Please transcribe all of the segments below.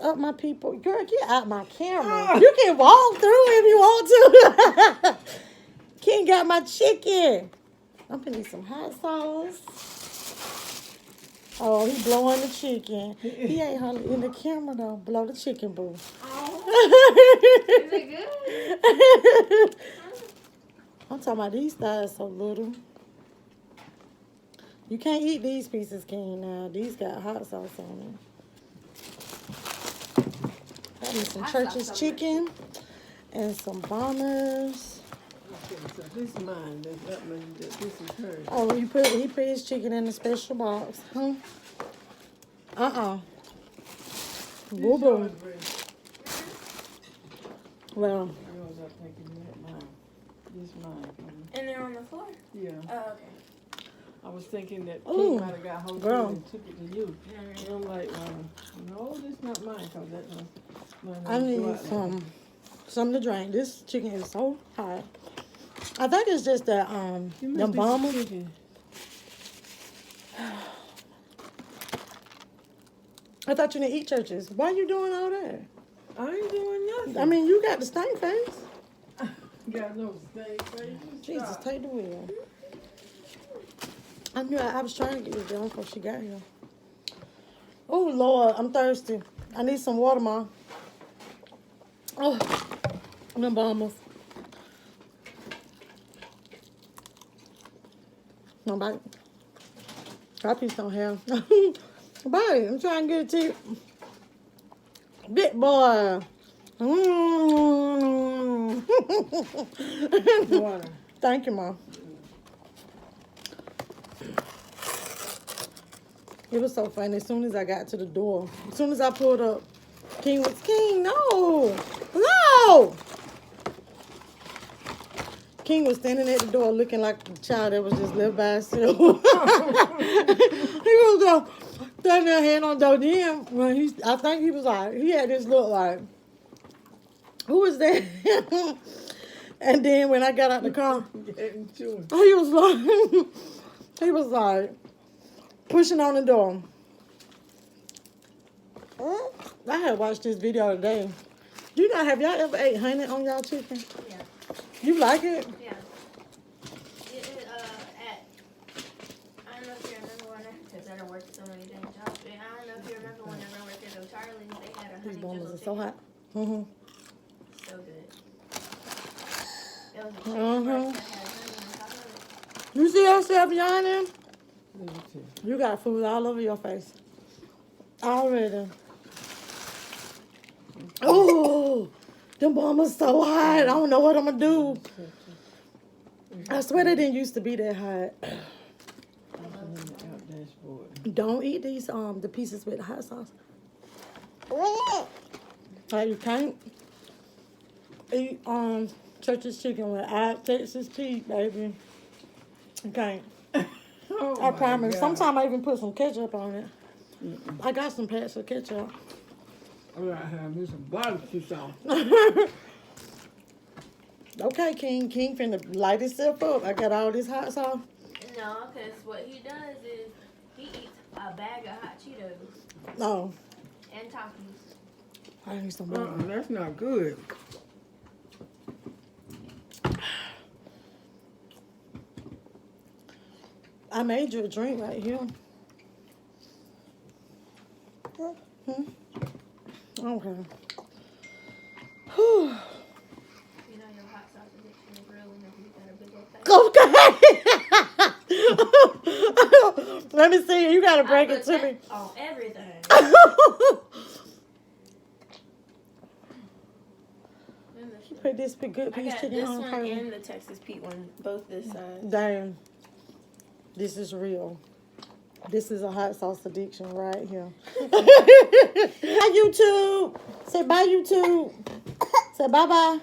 up my people. Girl, get out my camera. You can walk through if you want to. King got my chicken. I'm gonna need some hot sauce. Oh, he blowing the chicken. He ain't hardly in the camera though. Blow the chicken, boo. Oh. Is it good? I'm talking about these thighs so little. You can't eat these pieces, King. Now these got hot sauce on them. Got me some church's chicken and some bombers. So this is mine. That means that this is hers. Oh, he put his chicken in a special box. Huh? Boo boo. Well. Yours, I think, is mine. This is mine. And they're on the floor? Yeah. Oh, okay. I was thinking that Ooh, King might have got hold of it and took it to you. And I'm like, no, this is not mine, because that's mine. I need something to drink. This chicken is so hot. I think it's just that the bombers. I thought you didn't eat churches. Why you doing all that? I ain't doing nothing. I mean, you got the stank face. Got no steak, baby. Jesus, take the wheel. I knew I was trying to get this done before she got here. Oh, Lord, I'm thirsty. I need some water, Mom. Oh, them bombers. No, bite. That piece don't have. Bite, I'm trying to get it to you. Big boy. Water. Thank you, Mom. It was so funny. As soon as I got to the door, as soon as I pulled up, King was, King, no. No. King was standing at the door looking like a child that was just left by himself. He was standing there, hand on the door. Then, when I think he was like, he had this look like, who is that? And then when I got out the car, he was like, pushing on the door. I had watched this video today. You know, have y'all ever ate honey on y'all chicken? Yeah. You like it? Yeah. I don't know if you remember when because I don't work so many days jobs. But I don't know if you remember whenever I worked at O'Charlie's, they had a honey These bombs drizzle are so chicken. hot. Mm-hmm. So good. It was a chicken breast that had honey on top of it. You see yourself yawning? You got food all over your face. Already. Oh, them bombs so hot. I don't know what I'm going to do. I swear they didn't used to be that hot. Don't eat these the pieces with the hot sauce. Like you can't eat church's chicken without Texas Pete, baby. You can't. I promise. Sometimes I even put some ketchup on it. I got some packs of ketchup. I gotta have me some barbecue sauce. Okay, King. King finna light himself up. I got all this hot sauce. No, because what he does is he eats a bag of hot Cheetos No. and Takis. I need some more. That's not good. I made you a drink right here. Okay. Whew. You know your hot sauce addiction is real whenever you got a big old face. Okay. Let me see. You gotta break it to me. On everything. Put this big good I piece got chicken this on one first. and the Texas Pete one, both this size. Damn. This is real. This is a hot sauce addiction right here. Bye, YouTube. Say bye, YouTube. Say bye-bye.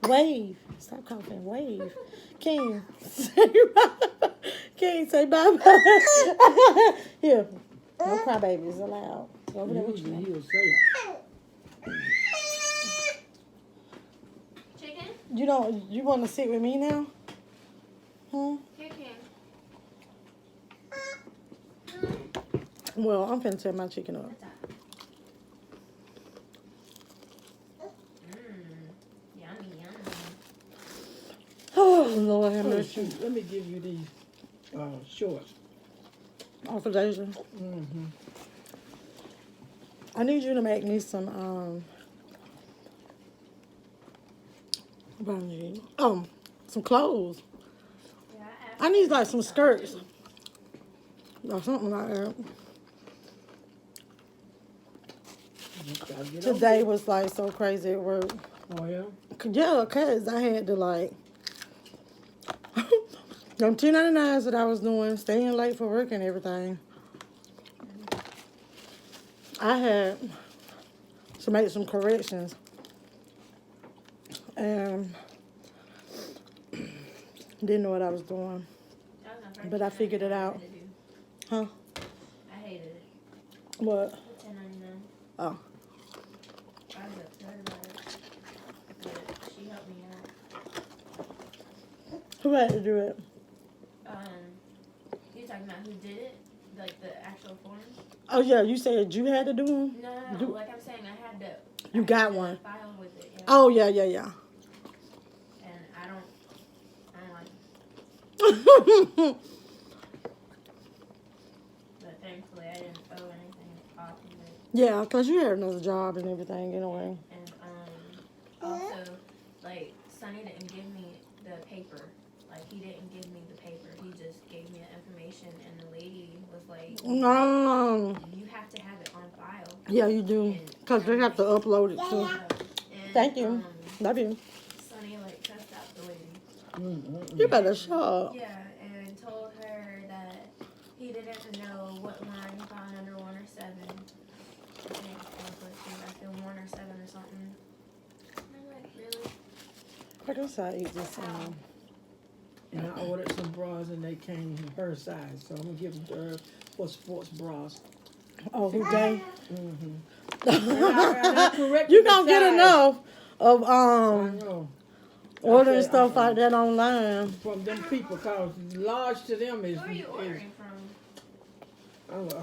Wave. Stop coughing. Wave. King. Say bye-bye. King, say bye-bye. Here. No crybabies allowed. Over there with you. He'll say it. Chicken? You want to sit with me now? Chicken. Well, I'm finna tear my chicken up. shoot. Let me give you these shorts. Off of Deja. Mm-hmm. I need you to make me some, what I need? Oh, some clothes. Yeah, I need like some skirts. Or something like that. Today was like so crazy at work. Oh, yeah? Yeah, cause I had to like them 1099s that I was doing, staying late for work and everything. I had to make some corrections, and didn't know what I was doing, That was my first but I figured it 1099 out. I had to do. Huh? I hated it. What? The 1099. Oh, I was upset about it. But she helped me out. who had to do it? You talking about who did it? Like the actual form? Oh yeah, you said you had to do them. No. Like I'm saying, I had to. You I got had to one. File with it. Yeah. Oh yeah. And I don't like it. But thankfully, I didn't owe anything off of it. Yeah, cause you had another job and everything anyway. And also, like Sonny didn't give me the paper. Like he didn't give me the paper. He just gave me the information, and the lady was like, No. "You have to have it on file." Yeah, you do. Cause they have to upload it too. And, Thank you. Love you. Sonny like cussed out the lady. Mm-hmm. You better shut up. Yeah, and told her that he didn't know what line he found under 1 or 7. I think that's what she was asking, 1 or 7 or something. And I'm like, really? I guess I eat this. And I ordered some bras and they came her size, so I'm gonna give them to her for sports bras. Oh, who gay? Mm-hmm. And I corrected You the gonna get size. enough of I know. ordering I said, stuff like that online. From them people, cause large to them is. Who are you ordering from?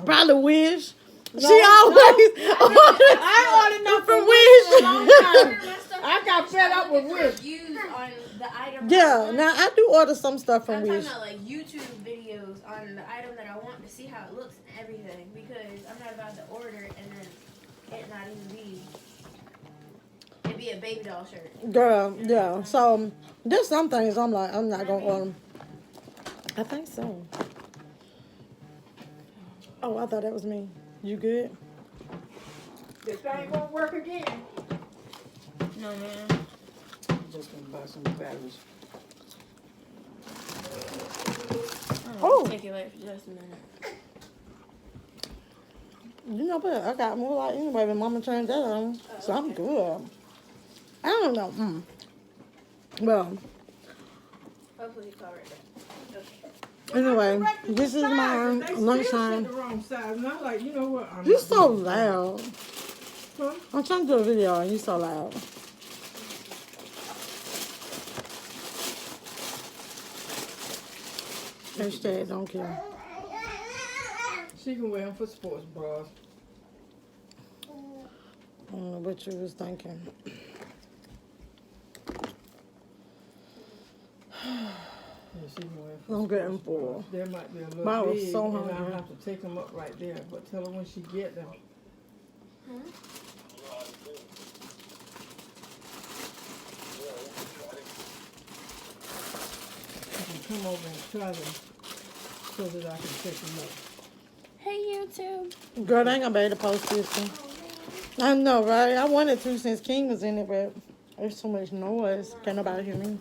Probably Wish. No, She always I ordered enough from from Wish for a long Wish. time. I got fed up with Wish. Reviews on the item. Yeah, now I do order some stuff from I'm talking Wish. about like YouTube videos on the item that I want to see how it looks and everything, because I'm not about to order it and then it not even be. It'd be a baby doll shirt. Girl, yeah. So there's some things I'm like, I'm not gonna order them. I think so. Oh, I thought that was me. You good? This thing won't work again. No, man. I'm just gonna buy some batteries. Oh. Take it away for just a minute. You know what? I got more light anyway when Mama turned that on, so I'm good. I don't know. Well, Hopefully you cover it. anyway, this is my They still lunchtime. said the wrong size, and I'm like, you know what? I'm You're not so doing that. loud. Huh? I'm trying to do a video and you're so loud. Hashtag don't care. She can wear them for sports bras. I don't know what you was thinking. Yeah, she can wear them for I'm getting sports full. bras. There might be a little But I was big, so and I'll hungry. have to take them up right there. But tell her when she get them. You can come over and try them so that I can take them up. Hey, YouTube. Girl, they ain't gonna be able to post this one. I know, right? I wanted to since King was in it, but there's so much noise. Can't nobody hear me.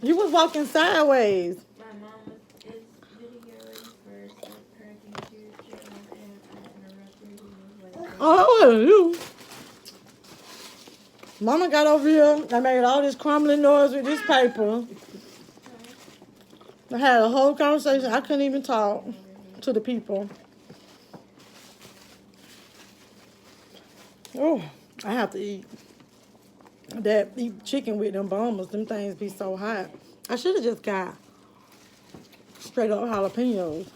You was walking sideways. My mom is videoing for her YouTube channel, and I interrupted you. Oh, you. Mama got over here. I made all this crumbling noise with this paper. I had a whole conversation. I couldn't even talk to the people. Oh, I have to eat chicken with them bombers. Them things be so hot. I should have just got straight up jalapenos.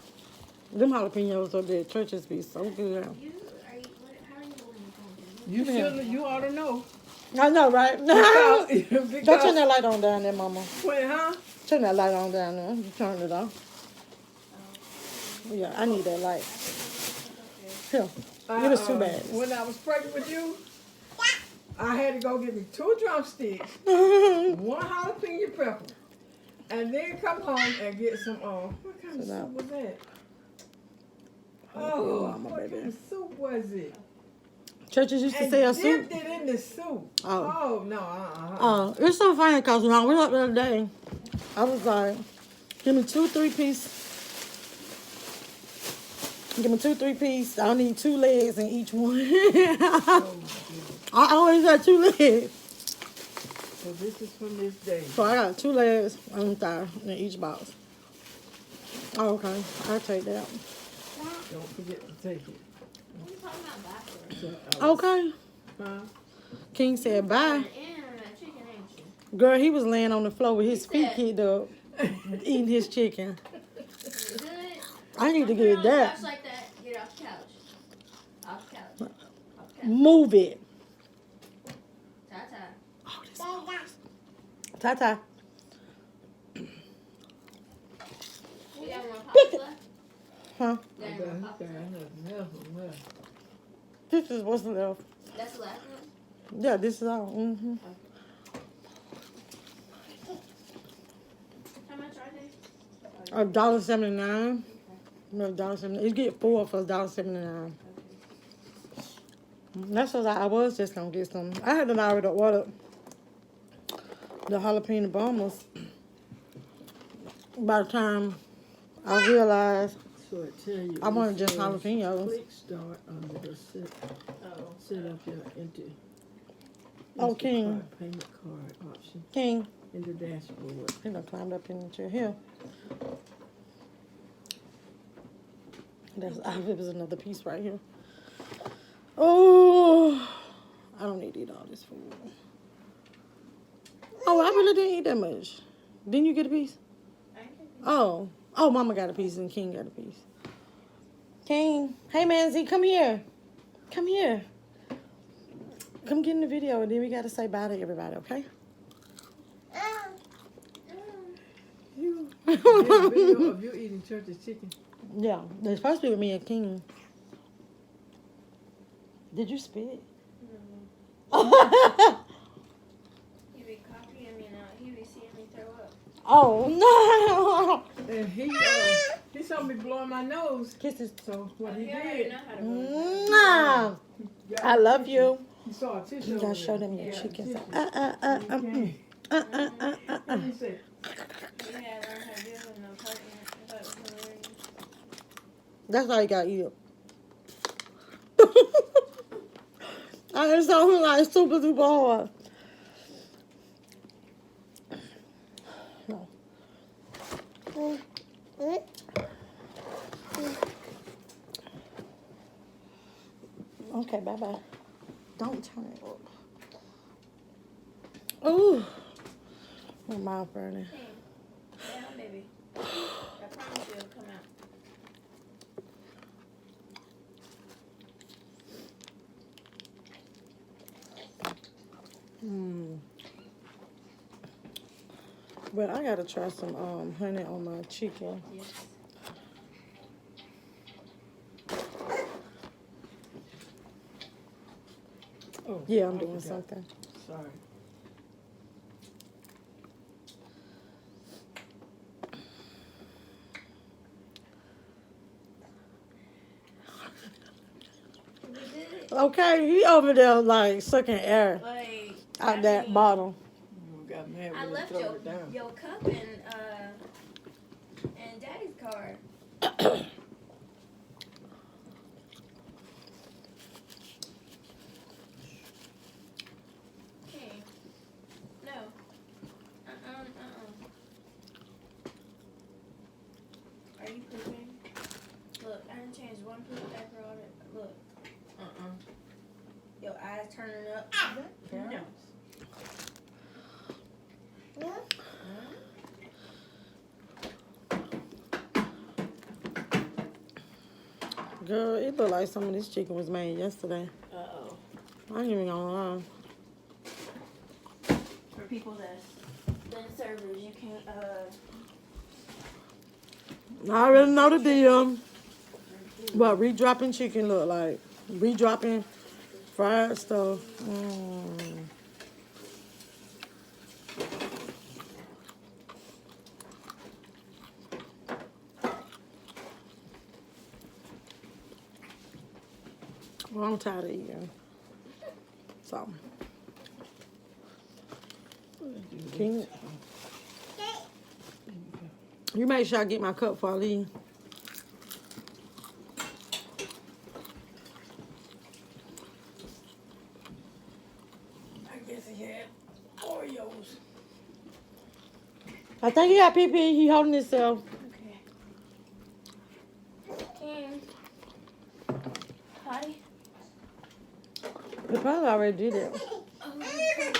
Them jalapenos up there at churches be so good. How are you holding the phone? You ought to know. I know, right? Because, Don't because turn that light on down there, Mama. when, huh? Turn that light on down there. You turned it off. Yeah, I need that light. Here. It was too bad. When I was pregnant with you, I had to go get me 2 drumsticks, 1 jalapeno pepper, and then come home and get some, what kind of soup was that? Oh, what kind of soup was it? Churches used to And sell soup. dipped it in the soup. Oh. Oh, no, It's so funny because when I went up the other day, I was like, give me 2 3-piece. Give me 2 3-piece. I need 2 legs in each one. I always got 2 legs. So this is from this day. So I got 2 legs and thigh in each box. Oh, okay. I'll take that. Don't forget to take it. What are you talking about backwards? Okay. Huh? King said You're bye. an internet chicken, ain't you? Girl, he was laying on the floor with his feet Yeah. kicked up, eating his chicken. You good? I need to Don't put it get on the that. couch like that. Get off the couch. Off the couch. Off the couch. Move it. Ta-ta. Oh, this Ta-ta. You got more Pick pops it. left? Huh? You got any more pops left? This is what's left. That's the last one? Yeah, this is all. Mm-hmm. How much are they? $1.79. No, $1.79. You get 4 for $1.79. That's what I was just gonna get some. I had already ordered the jalapeno bombers. By the time I realized So I tell you, I wanted it just says jalapenos. Click start under the set up your enter. Oh, Instacart King. Payment card option King. in the dashboard. He done climbed up in the chair here. That's it was another piece right here. Oh, I don't need to eat all this food. Oh, I really didn't eat that much. Didn't you get a piece? Oh, Mama got a piece and King got a piece. King, hey Manzi, come here. Come here. Come get in the video and then we gotta say bye to everybody, okay? You did a video of you eating church's chicken. Yeah, they're supposed to be with me and King. Did you spit? He be copying me now. He be seeing me throw up. Oh no! And he saw me blowing my nose. Kisses. So what he He already did, know how to blow. Mwah. I love you. he saw a tissue. You over gotta there. show them your Yeah, chickens. tissue. Uh. And he came. And he said, He had learned how to do it with no partner. I thought it was hilarious. That's how you gotta eat it. I just saw him like super duper hard. No. Okay, bye bye. Don't turn it up. Ooh. My mouth burning. Hey, down, baby. I promise you it'll come out. But I gotta try some honey on my chicken. Yes. oh, Yeah, I'm I doing forgot. something. Sorry. We did it. Okay, he over there like sucking air Like, out I that mean, bottle. You got mad I when left you throw it down. your cup in Daddy's car. Hey. No. Are you pooping? Look, I done changed one poop diaper on it. Look. Your eyes turning up. No. Girl, it looked like some of this chicken was made yesterday. Uh-oh. I ain't even gonna lie. people that's been servers. You can't, I already know the deal. What redropping chicken look like? Redropping fried stuff. Well, I'm tired of eating. So, you make sure I get my cup before I leave. I guess he had Oreos. I think he got pee. He holding himself. okay. King. Potty? He probably already did it. Oh,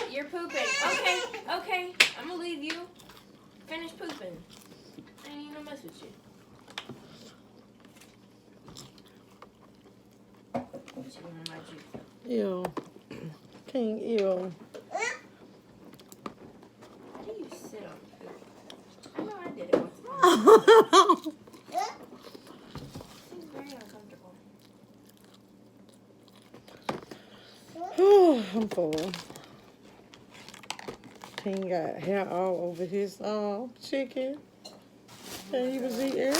you're pooping. Okay, okay. I'm gonna leave you. Finish pooping. I ain't even gonna mess with you. What you want my juice? Ew. King, ew. How do you sit on poop? I know I did it once. Seems very uncomfortable. I'm full. King got hair all over his chicken that he was eating.